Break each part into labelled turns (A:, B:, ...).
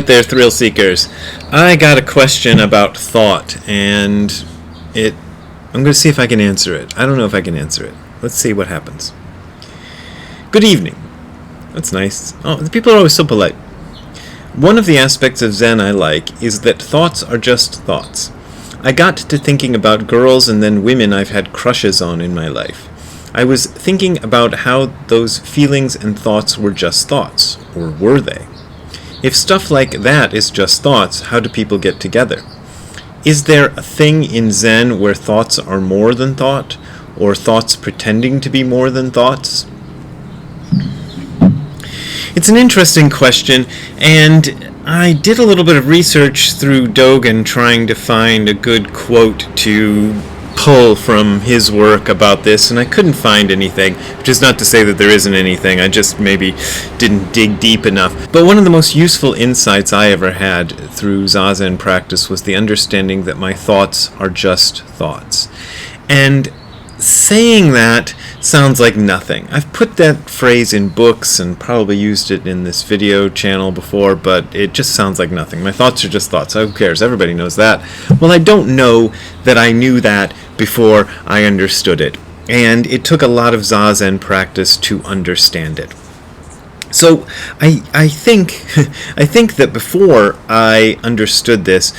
A: right there, thrill seekers. I got a question about thought, and I'm going to see if I can answer it. I don't know if I can answer it. Let's see what happens. Good evening. That's nice. Oh, the people are always so polite. One of the aspects of Zen I like is that thoughts are just thoughts. I got to thinking about girls and then women I've had crushes on in my life. I was thinking about how those feelings and thoughts were just thoughts, or were they? If stuff like that is just thoughts, how do people get together? Is there a thing in Zen where thoughts are more than thought, or thoughts pretending to be more than thoughts? It's an interesting question, and I did a little bit of research through Dogen trying to find a good quote to pull from his work about this, and I couldn't find anything, which is not to say that there isn't anything, I just maybe didn't dig deep enough. But one of the most useful insights I ever had through Zazen practice was the understanding that my thoughts are just thoughts. And saying that sounds like nothing. I've put that phrase in books and probably used it in this video channel before, but it just sounds like nothing. My thoughts are just thoughts. Who cares? Everybody knows that. Well, I don't know that I knew that before I understood it. And it took a lot of Zazen practice to understand it. So I think that before I understood this,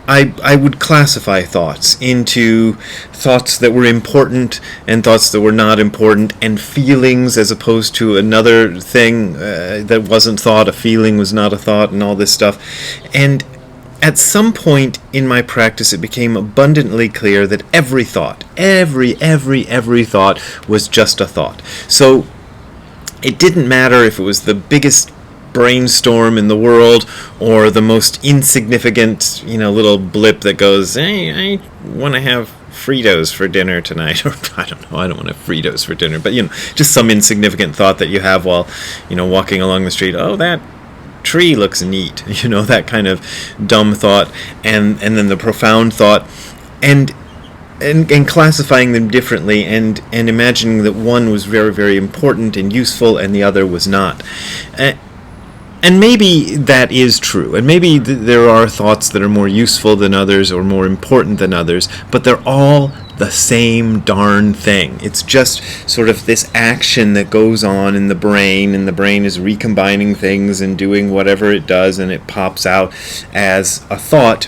A: I would classify thoughts into thoughts that were important and thoughts that were not important, and feelings as opposed to another thing that wasn't thought. A feeling was not a thought, and all this stuff. And at some point in my practice, it became abundantly clear that every thought, every thought was just a thought. So it didn't matter if it was the biggest brainstorm in the world or the most insignificant, little blip that goes, hey, I want to have Fritos for dinner tonight, or I don't know, I don't want to have Fritos for dinner, but just some insignificant thought that you have while walking along the street. Oh, that tree looks neat, that kind of dumb thought, and then the profound thought, and classifying them differently, and imagining that one was very, very important and useful and the other was not. And maybe that is true, and maybe there are thoughts that are more useful than others or more important than others, but they're all the same darn thing. It's just sort of this action that goes on in the brain, and the brain is recombining things and doing whatever it does, and it pops out as a thought,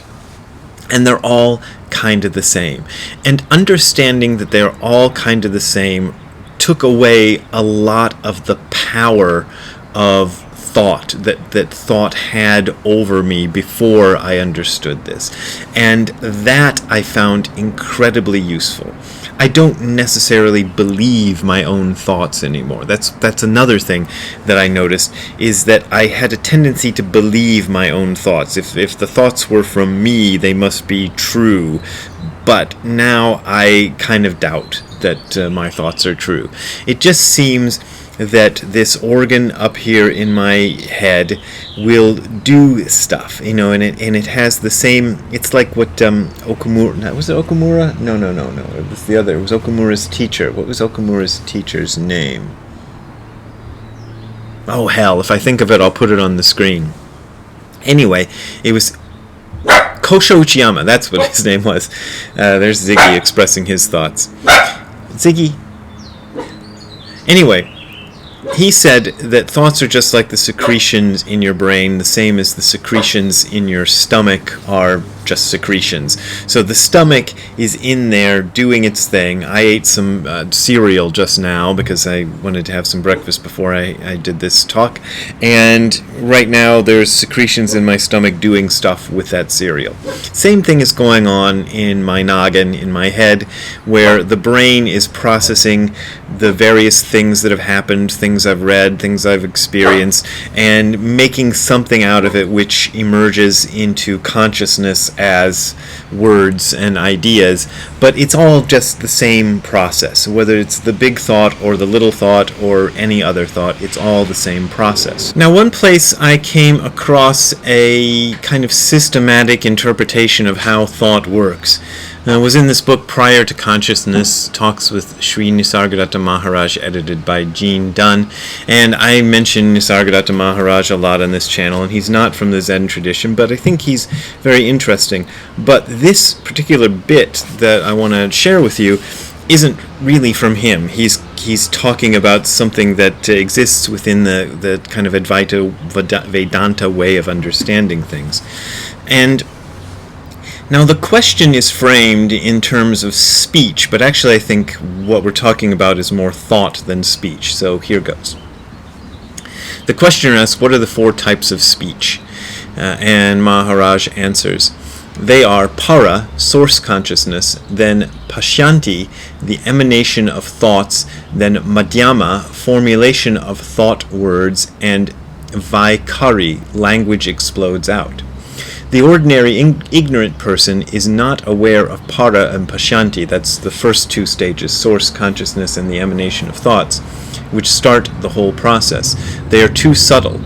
A: and they're all kind of the same. And understanding that they're all kind of the same took away a lot of the power of thought that thought had over me before I understood this. And that I found incredibly useful. I don't necessarily believe my own thoughts anymore. That's another thing that I noticed, is that I had a tendency to believe my own thoughts. If the thoughts were from me, they must be true. But now I kind of doubt that my thoughts are true. It just seems that this organ up here in my head will do stuff, and it has the same. It's like what Okumura. Was it Okumura? No. It was the other. It was Okumura's teacher. What was Okumura's teacher's name? Oh hell! If I think of it, I'll put it on the screen. Anyway, it was Kosho Uchiyama. That's what his name was. There's Ziggy expressing his thoughts. Ziggy. Anyway, he said that thoughts are just like the secretions in your brain, the same as the secretions in your stomach are just secretions. So the stomach is in there doing its thing. I ate some cereal just now because I wanted to have some breakfast before I did this talk. And right now there's secretions in my stomach doing stuff with that cereal. Same thing is going on in my noggin, in my head, where the brain is processing the various things that have happened, things I've read, things I've experienced, and making something out of it which emerges into consciousness as words and ideas, but it's all just the same process. Whether it's the big thought or the little thought or any other thought, it's all the same process. Now, one place I came across a kind of systematic interpretation of how thought works Was in this book, Prior to Consciousness, Talks with Sri Nisargadatta Maharaj, edited by Jean Dunn. And I mention Nisargadatta Maharaj a lot on this channel, and he's not from the Zen tradition, but I think he's very interesting. But this particular bit that I want to share with you isn't really from him. He's talking about something that exists within the kind of Advaita Vedanta way of understanding things. And now the question is framed in terms of speech, but actually I think what we're talking about is more thought than speech. So here goes. The questioner asks, what are the 4 types of speech? And Maharaj answers, they are para, source consciousness, then pashyanti, the emanation of thoughts, then madhyama, formulation of thought words, and vaikari, language explodes out. The ordinary ignorant person is not aware of para and pashyanti, that's the first 2 stages, source consciousness and the emanation of thoughts, which start the whole process. They are too subtle.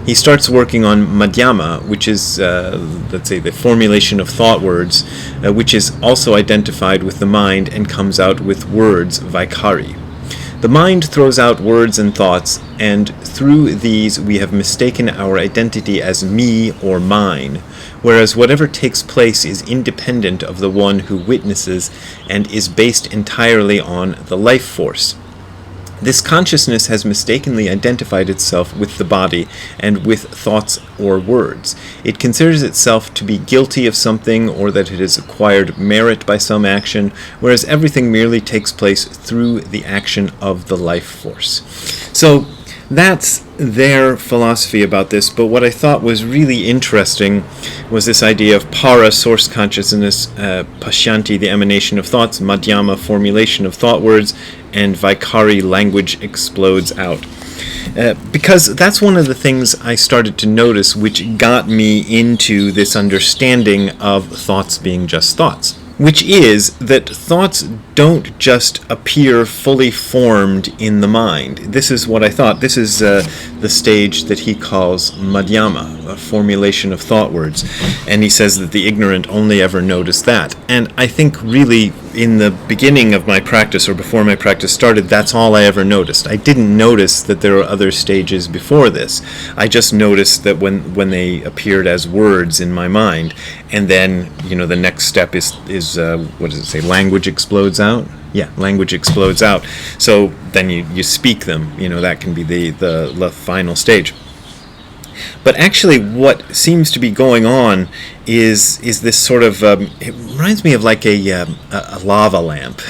A: He starts working on madhyama, which is, let's say, the formulation of thought words, which is also identified with the mind and comes out with words, vaikari. The mind throws out words and thoughts, and through these we have mistaken our identity as me or mine, whereas whatever takes place is independent of the one who witnesses and is based entirely on the life force. This consciousness has mistakenly identified itself with the body and with thoughts or words. It considers itself to be guilty of something or that it has acquired merit by some action, whereas everything merely takes place through the action of the life force. So that's their philosophy about this, but what I thought was really interesting was this idea of para, source consciousness, pashyanti, the emanation of thoughts, madhyama, formulation of thought words, and vaikari, language explodes out. Because that's one of the things I started to notice which got me into this understanding of thoughts being just thoughts, which is that thoughts don't just appear fully formed in the mind. This is what I thought. This is the stage that he calls madhyama, a formulation of thought words. And he says that the ignorant only ever notice that. And I think really in the beginning of my practice, or before my practice started, that's all I ever noticed. I didn't notice that there were other stages before this. I just noticed that when they appeared as words in my mind, and then, the next step is what does it say, language explodes out? Yeah, language explodes out. So then you speak them, that can be the final stage. But actually what seems to be going on is this sort of, it reminds me of like a lava lamp.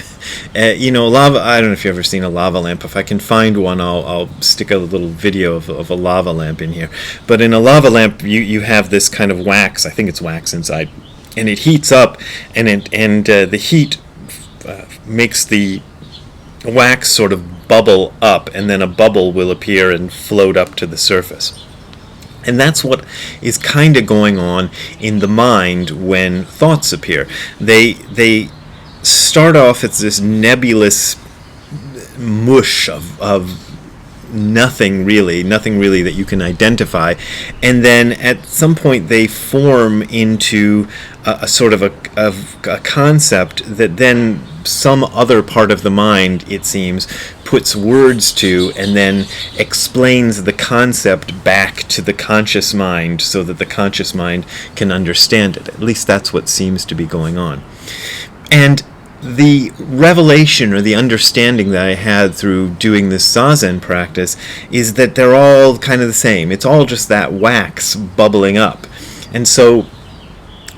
A: Lava, I don't know if you've ever seen a lava lamp. If I can find one, I'll stick a little video of a lava lamp in here. But in a lava lamp, you have this kind of wax, I think it's wax inside, and it heats up, and the heat makes the wax sort of bubble up, and then a bubble will appear and float up to the surface. And that's what is kind of going on in the mind when thoughts appear. They start off as this nebulous mush of nothing really that you can identify, and then at some point they form into a sort of a concept that then some other part of the mind, it seems, puts words to and then explains the concept back to the conscious mind so that the conscious mind can understand it. At least that's what seems to be going on. And the revelation or the understanding that I had through doing this Zazen practice is that they're all kind of the same. It's all just that wax bubbling up. And so,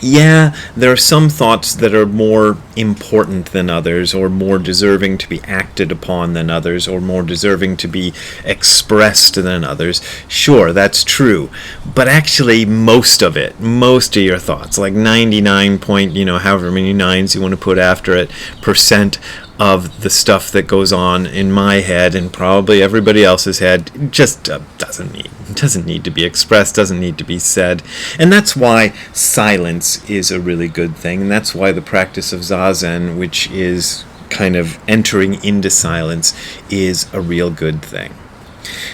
A: yeah, there are some thoughts that are more important than others, or more deserving to be acted upon than others, or more deserving to be expressed than others. Sure, that's true. But actually, most of your thoughts, like 99 point, however many nines you want to put after it, percent of the stuff that goes on in my head and probably everybody else's head just doesn't need to be expressed, doesn't need to be said. And that's why silence is a really good thing, and that's why the practice of Zazen, which is kind of entering into silence, is a real good thing.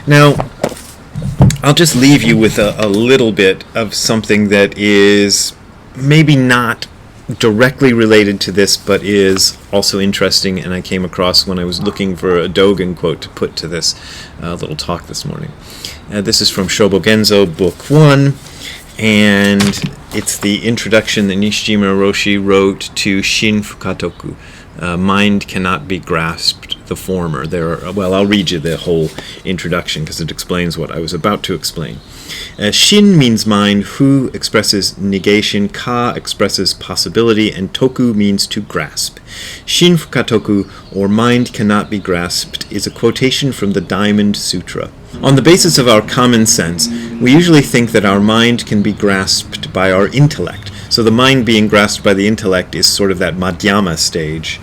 A: Now, I'll just leave you with a little bit of something that is maybe not directly related to this, but is also interesting, and I came across when I was looking for a Dogen quote to put to this little talk this morning. This is from Shobogenzo, Book 1, and it's the introduction that Nishijima Roshi wrote to Shin Fukatoku. Mind cannot be grasped, the former. Well, I'll read you the whole introduction because it explains what I was about to explain. Shin means mind, Fu expresses negation, Ka expresses possibility, and Toku means to grasp. Shin Fukatoku, or mind cannot be grasped, is a quotation from the Diamond Sutra. On the basis of our common sense, we usually think that our mind can be grasped by our intellect. So the mind being grasped by the intellect is sort of that Madhyama stage.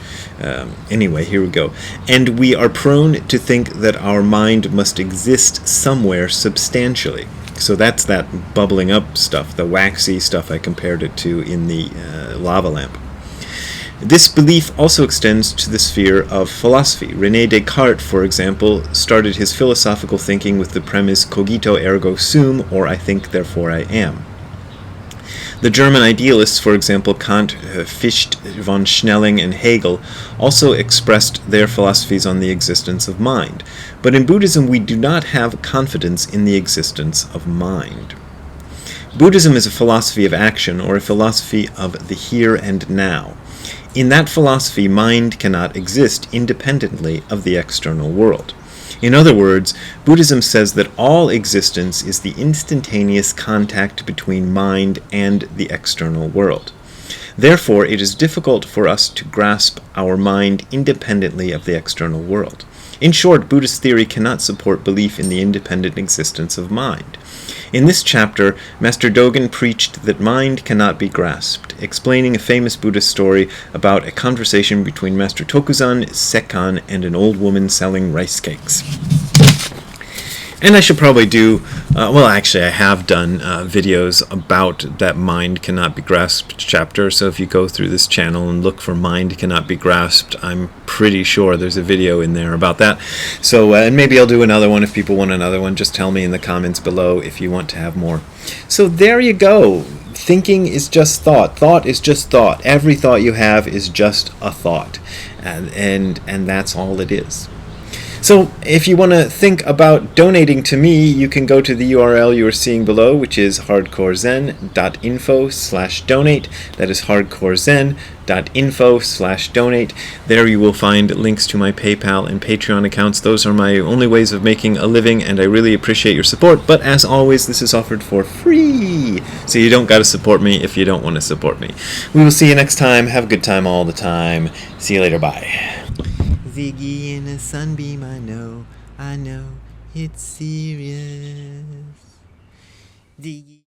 A: Anyway, here we go. And we are prone to think that our mind must exist somewhere substantially. So that's that bubbling up stuff, the waxy stuff I compared it to in the lava lamp. This belief also extends to the sphere of philosophy. René Descartes, for example, started his philosophical thinking with the premise cogito ergo sum, or I think, therefore I am. The German idealists, for example, Kant, Fichte, von Schnelling, and Hegel, also expressed their philosophies on the existence of mind. But in Buddhism, we do not have confidence in the existence of mind. Buddhism is a philosophy of action, or a philosophy of the here and now. In that philosophy, mind cannot exist independently of the external world. In other words, Buddhism says that all existence is the instantaneous contact between mind and the external world. Therefore, it is difficult for us to grasp our mind independently of the external world. In short, Buddhist theory cannot support belief in the independent existence of mind. In this chapter, Master Dogen preached that mind cannot be grasped, explaining a famous Buddhist story about a conversation between Master Tokuzan, Sekkan, and an old woman selling rice cakes. And I should probably do, actually I have done videos about that mind cannot be grasped chapter, so if you go through this channel and look for mind cannot be grasped, I'm pretty sure there's a video in there about that. So, and maybe I'll do another one if people want another one. Just tell me in the comments below if you want to have more. So there you go. Thinking is just thought. Thought is just thought. Every thought you have is just a thought. And that's all it is. So if you want to think about donating to me, you can go to the URL you are seeing below, which is hardcorezen.info/donate. That is hardcorezen.info/donate. There you will find links to my PayPal and Patreon accounts. Those are my only ways of making a living, and I really appreciate your support. But as always, this is offered for free, so you don't got to support me if you don't want to support me. We will see you next time. Have a good time all the time. See you later. Bye. Ziggy in a sunbeam, I know, it's serious. Ziggy.